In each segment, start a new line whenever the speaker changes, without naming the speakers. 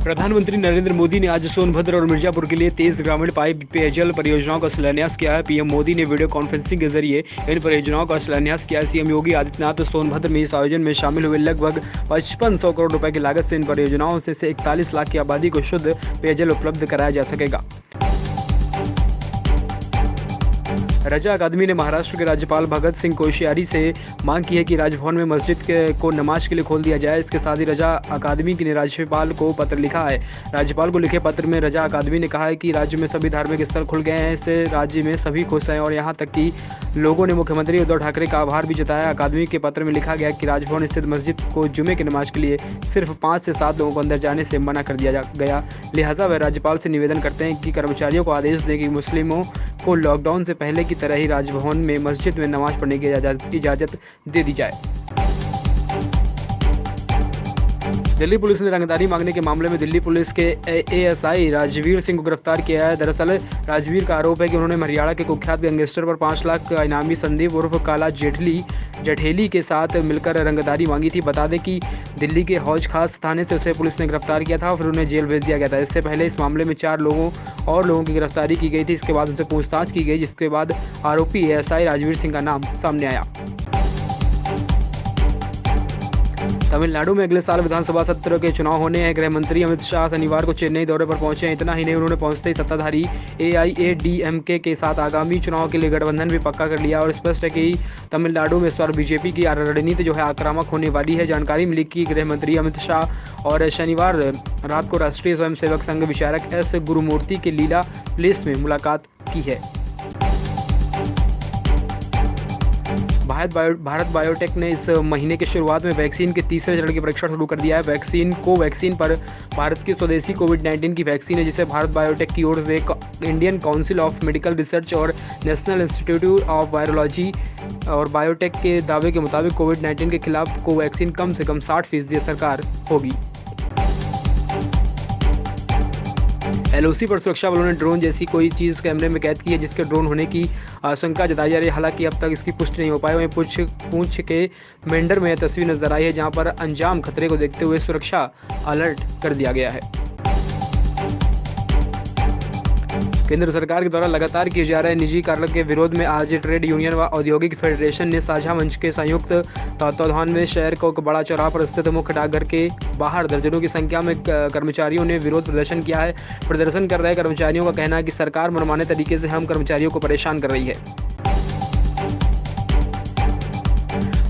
प्रधानमंत्री नरेंद्र मोदी ने आज सोनभद्र और मिर्जापुर के लिए 23 ग्रामीण पाइप पेयजल परियोजनाओं का शिलान्यास किया है। पीएम मोदी ने वीडियो कॉन्फ्रेंसिंग के जरिए इन परियोजनाओं का शिलान्यास किया। सीएम योगी आदित्यनाथ सोनभद्र में इस आयोजन में शामिल हुए। लगभग 5500 करोड़ रुपए की लागत से इन परियोजनाओं से 41 लाख की आबादी को शुद्ध पेयजल उपलब्ध कराया जा सकेगा। रजा अकादमी ने महाराष्ट्र के राज्यपाल भगत सिंह कोश्यारी से मांग की है कि राजभवन में मस्जिद को नमाज के लिए खोल दिया जाए। इसके साथ ही रजा अकादमी ने राज्यपाल को पत्र लिखा है। राज्यपाल को लिखे पत्र में रजा अकादमी ने कहा है कि राज्य में सभी धार्मिक स्थल खुल गए हैं, इससे राज्य में सभी खुश हैं और यहाँ तक कि लोगों ने मुख्यमंत्री उद्धव ठाकरे का आभार भी जताया। अकादमी के पत्र में लिखा गया कि राजभवन स्थित मस्जिद को जुमे की नमाज के लिए सिर्फ 5 से 7 लोगों को अंदर जाने से मना कर दिया गया। लिहाजा वह राज्यपाल से निवेदन करते हैं कि कर्मचारियों को आदेश दें कि मुस्लिमों को लॉकडाउन से पहले की तरह ही राजभवन में मस्जिद में नमाज पढ़ने की इजाज़त दे दी जाए। दिल्ली पुलिस ने रंगदारी मांगने के मामले में दिल्ली पुलिस के एएसआई राजवीर सिंह को गिरफ्तार किया है। दरअसल राजवीर का आरोप है कि उन्होंने हरियाणा के कुख्यात गैंगस्टर पर 5 लाख का इनामी संदीप उर्फ काला जेठेली के साथ मिलकर रंगदारी मांगी थी। बता दें कि दिल्ली के हौज खास थाने से उसे पुलिस ने गिरफ्तार किया था और फिर उन्हें जेल भेज दिया गया था। इससे पहले इस मामले में 4 लोगों की गिरफ्तारी की गई थी। इसके बाद उनसे पूछताछ की गई, जिसके बाद आरोपी एएसआई राजवीर सिंह का नाम सामने आया। तमिलनाडु में अगले साल विधानसभा सत्र के चुनाव होने हैं। गृह मंत्री अमित शाह शनिवार को चेन्नई दौरे पर पहुंचे हैं। इतना ही नहीं, उन्होंने पहुंचते ही सत्ताधारी एआईएडीएमके के साथ आगामी चुनाव के लिए गठबंधन भी पक्का कर लिया और स्पष्ट है कि तमिलनाडु में इस बार बीजेपी की रणनीति जो है आक्रामक होने वाली है। जानकारी मिली कि गृह मंत्री अमित शाह और शनिवार रात को राष्ट्रीय स्वयंसेवक संघ विचारक एस गुरुमूर्ति के लीला प्लेस में मुलाकात की है। भारत बायोटेक ने इस महीने के शुरुआत में वैक्सीन के तीसरे चरण की परीक्षण शुरू कर दिया है। वैक्सीन पर भारत की स्वदेशी कोविड-19 की वैक्सीन है, जिसे भारत बायोटेक की ओर से Indian council of medical research और नेशनल इंस्टीट्यूट ऑफ वायरोलॉजी और बायोटेक के दावे के मुताबिक कोविड-19 के खिलाफ कोवैक्सीन कम से कम 60% असरकार होगी। एलओसी पर सुरक्षा बलों ने ड्रोन जैसी कोई चीज़ कैमरे में कैद की है, जिसके ड्रोन होने की आशंका जताई जा रही है। हालांकि अब तक इसकी पुष्टि नहीं हो पाई। वहीं पूंछ के मेंढर में तस्वीर नजर आई है, जहां पर अंजाम खतरे को देखते हुए सुरक्षा अलर्ट कर दिया गया है। केंद्र सरकार के द्वारा लगातार किए जा रहे निजीकरण के विरोध में आज ट्रेड यूनियन व औद्योगिक फेडरेशन ने साझा मंच के संयुक्त तत्वावधान में शहर को बड़ा चौराहा पर स्थित मुख्य डाकघर के बाहर दर्जनों की संख्या में कर्मचारियों ने विरोध प्रदर्शन किया है। प्रदर्शन कर रहे कर्मचारियों का कहना है कि सरकार मनमाने तरीके से हम कर्मचारियों को परेशान कर रही है।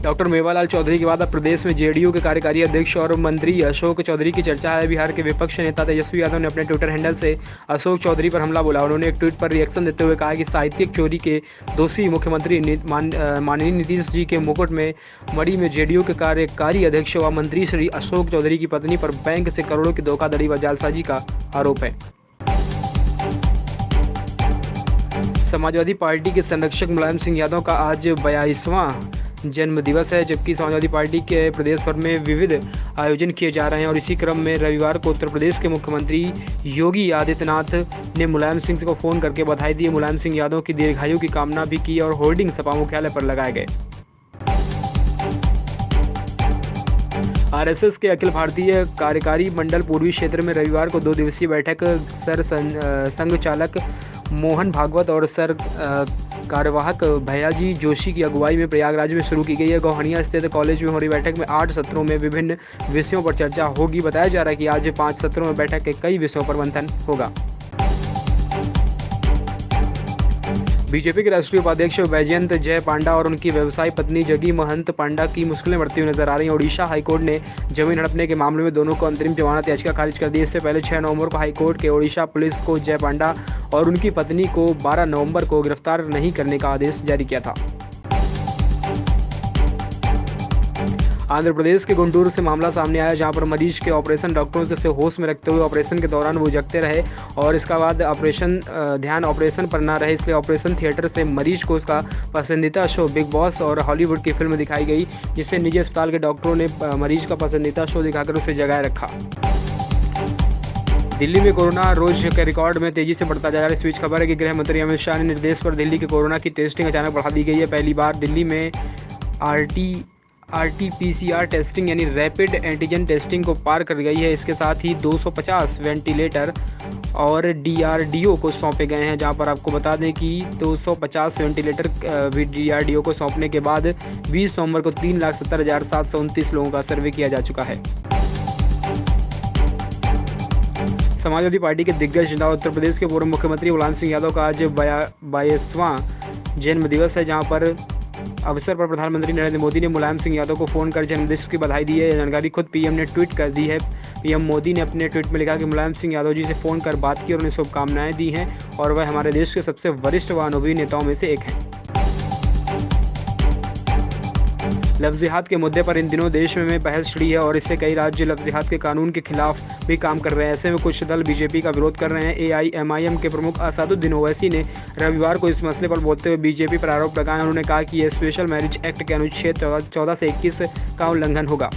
डॉक्टर मेवालाल चौधरी के बाद अब प्रदेश में जेडीयू के कार्यकारी अध्यक्ष और मंत्री अशोक चौधरी की चर्चा है। बिहार के विपक्ष नेता तेजस्वी यादव ने अपने ट्विटर हैंडल से अशोक चौधरी पर हमला बोला। उन्होंने एक ट्वीट पर रिएक्शन देते हुए कहा कि साहित्यिक चोरी के दोषी मुख्यमंत्री माननीय नीतीश जी के मुकुट में मड़ी में जेडीयू के कार्यकारी अध्यक्ष व मंत्री श्री अशोक चौधरी की पत्नी पर बैंक से करोड़ों की धोखाधड़ी व जालसाजी का आरोप है। समाजवादी पार्टी के संरक्षक मुलायम सिंह यादव का आज 42वां जन्म दिवस है, जबकि समाजवादी पार्टी के प्रदेश भर में विविध आयोजन किए जा रहे हैं। और इसी क्रम में रविवार को उत्तर प्रदेश के मुख्यमंत्री योगी आदित्यनाथ ने मुलायम सिंह को फोन करके बधाई दी। मुलायम सिंह यादव की दीर्घायु की कामना भी की और होर्डिंग सपा मुख्यालय पर लगाए गए। आरएसएस के अखिल भारतीय कार्यकारी मंडल पूर्वी क्षेत्र में रविवार को 2 दिवसीय बैठक सर संघ चालक मोहन भागवत और सर कार्यवाहक भैयाजी जोशी की अगुवाई में प्रयागराज में शुरू की गई है। गोहनिया स्थित कॉलेज में हो रही बैठक में 8 सत्रों में विभिन्न विषयों पर चर्चा होगी। बताया जा रहा है कि आज 5 सत्रों में बैठक के कई विषयों पर मंथन होगा। बीजेपी के राष्ट्रीय उपाध्यक्ष वैजयंत जय पांडा और उनकी व्यवसायी पत्नी जगी महंत पांडा की मुश्किलें बढ़ती हुई नजर आ रही हैं। ओडिशा हाईकोर्ट ने जमीन हड़पने के मामले में दोनों को अंतरिम जमानत याचिका खारिज कर दी। इससे पहले 6 नवंबर को हाईकोर्ट के ओडिशा पुलिस को जय पांडा और उनकी पत्नी को 12 नवंबर को गिरफ्तार नहीं करने का आदेश जारी किया था। आंध्र प्रदेश के गुंटूर से मामला सामने आया, जहां पर मरीज के ऑपरेशन डॉक्टरों से होश में रखते हुए ऑपरेशन के दौरान वो जगते रहे और इसका बाद ध्यान ऑपरेशन पर ना रहे, इसलिए ऑपरेशन थिएटर से मरीज को उसका पसंदीदा शो बिग बॉस और हॉलीवुड की फिल्म दिखाई गई, जिससे निजी अस्पताल के डॉक्टरों ने मरीज का पसंदीदा शो दिखाकर उसे जगाए रखा। दिल्ली में कोरोना रोज के रिकॉर्ड में तेजी से बढ़ता जा रहा है। इस बीच खबर है कि गृह मंत्री अमित शाह के निर्देश पर दिल्ली के कोरोना की टेस्टिंग अचानक बढ़ा दी गई है। पहली बार दिल्ली में RT-PCR टेस्टिंग यानी रैपिड एंटीजन टेस्टिंग को पार कर गई है। इसके साथ ही 250 वेंटिलेटर और DRDO को सौंपे गए हैं, जहां पर आपको बता दें कि 250 वेंटिलेटर भी DRDO को सौंपने के बाद 20 नवंबर को 3,70,729 लोगों का सर्वे किया जा चुका है। समाजवादी पार्टी के दिग्गज नेता उत्तर प्रदेश के पूर्व मुख्यमंत्री मुलायम सिंह यादव का आज 22वां जन्म दिवस है, जहां पर अवसर पर प्रधानमंत्री नरेंद्र मोदी ने मुलायम सिंह यादव को फोन कर जन्मदिन की बधाई दी है। यह जानकारी खुद पीएम ने ट्वीट कर दी है। पीएम मोदी ने अपने ट्वीट में लिखा कि मुलायम सिंह यादव जी से फोन कर बात की और उन्हें शुभकामनाएं दी हैं और वह हमारे देश के सबसे वरिष्ठ व अनुभवी नेताओं में से एक हैं। लफ्ज़-ए-जिहाद के मुद्दे पर इन दिनों देश में बहस छिड़ी है और इससे कई राज्य लफ्ज़-ए-जिहाद के कानून के खिलाफ भी काम कर रहे हैं। ऐसे में कुछ दल बीजेपी का विरोध कर रहे हैं। AIMIM के प्रमुख असादुद्दीन ओवैसी ने रविवार को इस मसले पर बोलते हुए बीजेपी पर आरोप लगाए। उन्होंने कहा कि यह स्पेशल मैरिज एक्ट के अनुच्छेद 14 से 21 का उल्लंघन होगा।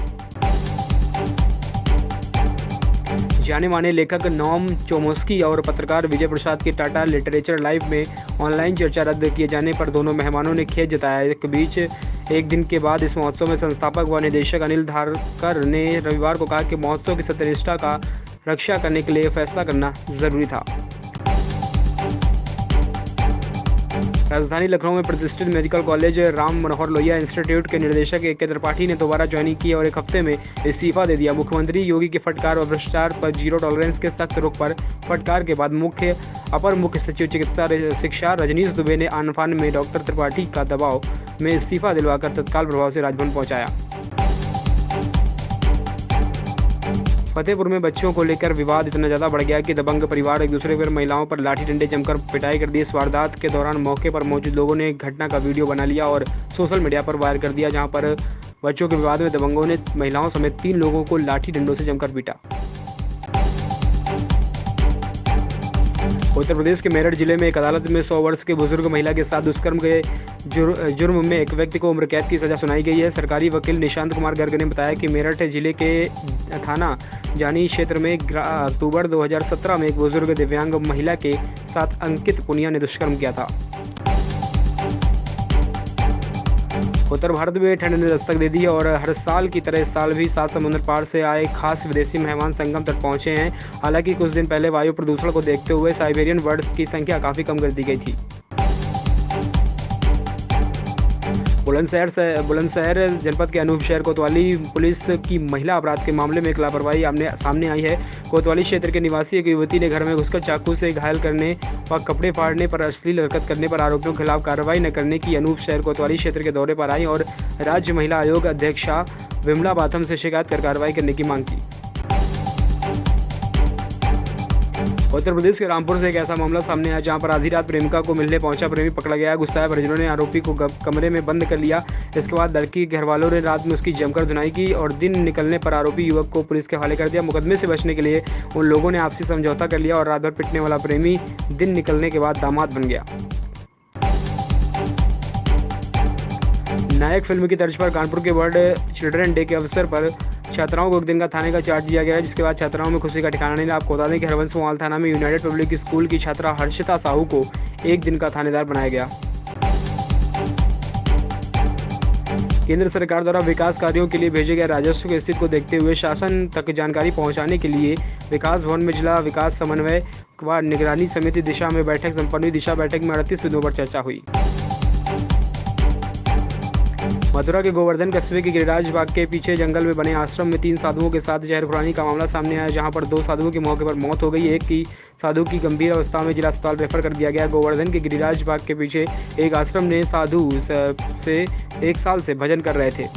जाने माने लेखक नोम चोमस्की और पत्रकार विजय प्रसाद की टाटा लिटरेचर लाइव में ऑनलाइन चर्चा रद्द किए जाने पर दोनों मेहमानों ने खेद जताया। एक बीच एक दिन के बाद इस महोत्सव में संस्थापक व निदेशक अनिल धारकर ने रविवार को कहा कि महोत्सव की सत्यनिष्ठा का रक्षा करने के लिए फैसला करना जरूरी था। राजधानी लखनऊ में प्रतिष्ठित medical college Ram Manohar Lohia institute के निदेशक AK त्रिपाठी ने दोबारा ज्वाइनिंग की और एक हफ्ते में इस्तीफा दे दिया। मुख्यमंत्री योगी की फटकार और भ्रष्टाचार पर जीरो टॉलरेंस के सख्त रुख पर फटकार के बाद अपर मुख्य सचिव चिकित्सा शिक्षा रजनीश दुबे ने आनफान में डॉक्टर त्रिपाठी का दबाव में इस्तीफा दिलवाकर तत्काल प्रभाव से राजभवन पहुंचाया। फतेहपुर में बच्चों को लेकर विवाद इतना ज़्यादा बढ़ गया कि दबंग परिवार एक दूसरे पर महिलाओं पर लाठी डंडे जमकर पिटाई कर दी। इस वारदात के दौरान मौके पर मौजूद लोगों ने घटना का वीडियो बना लिया और सोशल मीडिया पर वायरल कर दिया, जहां पर बच्चों के विवाद में दबंगों ने महिलाओं समेत 3 लोगों को लाठी डंडों से जमकर पीटा। उत्तर प्रदेश के मेरठ जिले में एक अदालत में 100 वर्ष के बुजुर्ग महिला के साथ दुष्कर्म के जुर्म में एक व्यक्ति को उम्र कैद की सजा सुनाई गई है। सरकारी वकील निशांत कुमार गर्ग ने बताया कि मेरठ जिले के थाना जानी क्षेत्र में अक्टूबर 2017 में एक बुजुर्ग दिव्यांग महिला के साथ अंकित पुनिया ने दुष्कर्म किया था। उत्तर भारत में ठंड ने दस्तक दे दी है और हर साल की तरह इस साल भी 7 समुद्र पार से आए खास विदेशी मेहमान संगम तक पहुंचे हैं। हालांकि कुछ दिन पहले वायु प्रदूषण को देखते हुए साइबेरियन बर्ड्स की संख्या काफ़ी कम कर दी गई थी। बुलंदशहर जनपद के अनूप शहर कोतवाली पुलिस की महिला अपराध के मामले में एक लापरवाही सामने आई है। कोतवाली क्षेत्र के निवासी एक युवती ने घर में घुसकर चाकू से घायल करने व कपड़े फाड़ने पर अश्लील हरकत करने पर आरोपियों के खिलाफ कार्रवाई न करने की अनूप शहर कोतवाली क्षेत्र के दौरे पर आई और राज्य महिला आयोग अध्यक्षा विमला बाथम से शिकायत कर कार्रवाई करने की मांग की। उत्तर प्रदेश के रामपुर से एक ऐसा मामला सामने आया जहां पर आधी रात प्रेमिका को मिलने पहुंचा प्रेमी पकड़ा गया। गुस्साए परिजनों ने आरोपी को कमरे में बंद कर लिया। इसके बाद लड़की के घर वालों ने रात में उसकी जमकर धुनाई की और दिन निकलने पर आरोपी युवक को पुलिस के हवाले कर दिया। मुकदमे से बचने के लिए उन लोगों ने आपसी समझौता कर लिया और रात भर पिटने वाला प्रेमी दिन निकलने के बाद दामाद बन गया। नायक फिल्म की तर्ज पर कानपुर के वर्ल्ड चिल्ड्रन डे के अवसर पर छात्राओं को एक दिन का थाने का चार्ज दिया गया है, जिसके बाद छात्राओं में खुशी का ठिकाना नहीं। आपको बता दें कि हरवंश मोहाल थाना में यूनाइटेड पब्लिक स्कूल की छात्रा हर्षिता साहू को एक दिन का थानेदार बनाया गया। केंद्र सरकार द्वारा विकास कार्यों के लिए भेजे गए राजस्व की स्थिति को देखते हुए शासन तक जानकारी पहुंचाने के लिए विकास भवन में जिला विकास समन्वय व निगरानी समिति दिशा में बैठक संपन्न हुई। दिशा बैठक में 38 बिंदुओं पर चर्चा हुई। मथुरा के गोवर्धन कस्बे के गिरिराज बाग के पीछे जंगल में बने आश्रम में 3 साधुओं के साथ जहर खुरानी का मामला सामने आया, जहां पर 2 साधुओं की मौके पर मौत हो गई। एक की साधु की गंभीर अवस्था में जिला अस्पताल रेफर कर दिया गया। गोवर्धन के गिरिराज बाग के पीछे एक आश्रम में साधु से 1 साल से भजन कर रहे थे।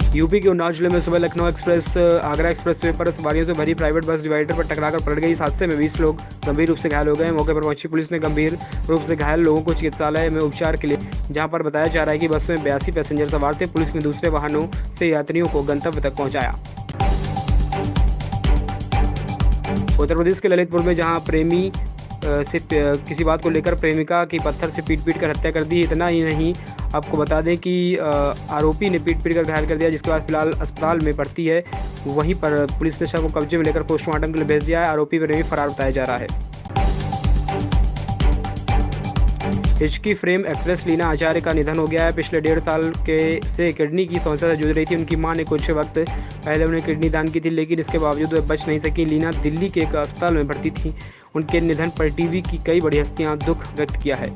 यूपी के उन्नाव जिले में सुबह लखनऊ एक्सप्रेस आगरा एक्सप्रेसवे पर सवारियों से भरी प्राइवेट बस डिवाइडर पर टकराकर पलट गई। इस हादसे में 20 लोग गंभीर रूप से घायल हो गए। मौके पर पहुंची पुलिस ने गंभीर रूप से घायल लोगों को चिकित्सालय में उपचार के लिए, जहां पर बताया जा रहा है कि बस में 82 पैसेंजर सवार थे। पुलिस ने दूसरे वाहनों से यात्रियों को गंतव्य तक पहुंचाया। उत्तर प्रदेश के ललितपुर में जहां प्रेमी से किसी बात को लेकर प्रेमिका की पत्थर से पीट कर हत्या कर दी। इतना ही नहीं, आपको बता दें कि आरोपी ने पीट कर घायल कर दिया, जिसके बाद फिलहाल अस्पताल में भर्ती है। वहीं पर पुलिस ने शव को कब्जे में लेकर पोस्टमार्टम के लिए भेज दिया है। आरोपी प्रेमी फरार बताया जा रहा है। हिचकी फ्रेम एक्ट्रेस लीना आचार्य का निधन हो गया है। पिछले 1.5 साल से किडनी की समस्या से जूझ रही थी। उनकी मां ने कुछ वक्त पहले उन्हें किडनी दान की थी, लेकिन इसके बावजूद वे बच नहीं सकी। लीना दिल्ली के एक अस्पताल में भर्ती थी। उनके निधन पर टीवी की कई बड़ी हस्तियां दुख व्यक्त किया है।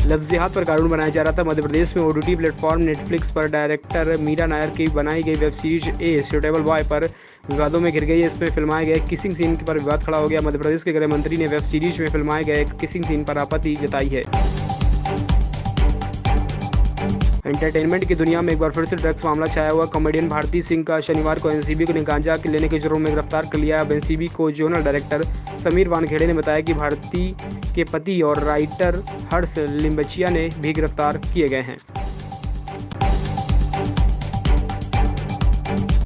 लफ्जियात पर कानून बनाया जा रहा था। मध्य प्रदेश में ओटीटी प्लेटफॉर्म नेटफ्लिक्स पर डायरेक्टर मीरा नायर की बनाई गई web series a suitable boy पर विवादों में घिर गई है। इसमें फिल्माए गए किसिंग सीन पर विवाद खड़ा हो गया। मध्य प्रदेश के गृह मंत्री ने वेब सीरीज में फिल्माए गए किसिंग सीन पर आपत्ति जताई है। एंटरटेनमेंट की दुनिया में एक बार फिर से ड्रग्स मामला छाया हुआ। कॉमेडियन भारती सिंह का शनिवार को एनसीबी ने गांजा लेने के जुर्म में गिरफ्तार कर लिया। अब एनसीबी को जोनल डायरेक्टर समीर वानखेड़े ने बताया कि भारती के पति और राइटर हर्ष लिम्बचिया ने भी गिरफ्तार किए गए हैं।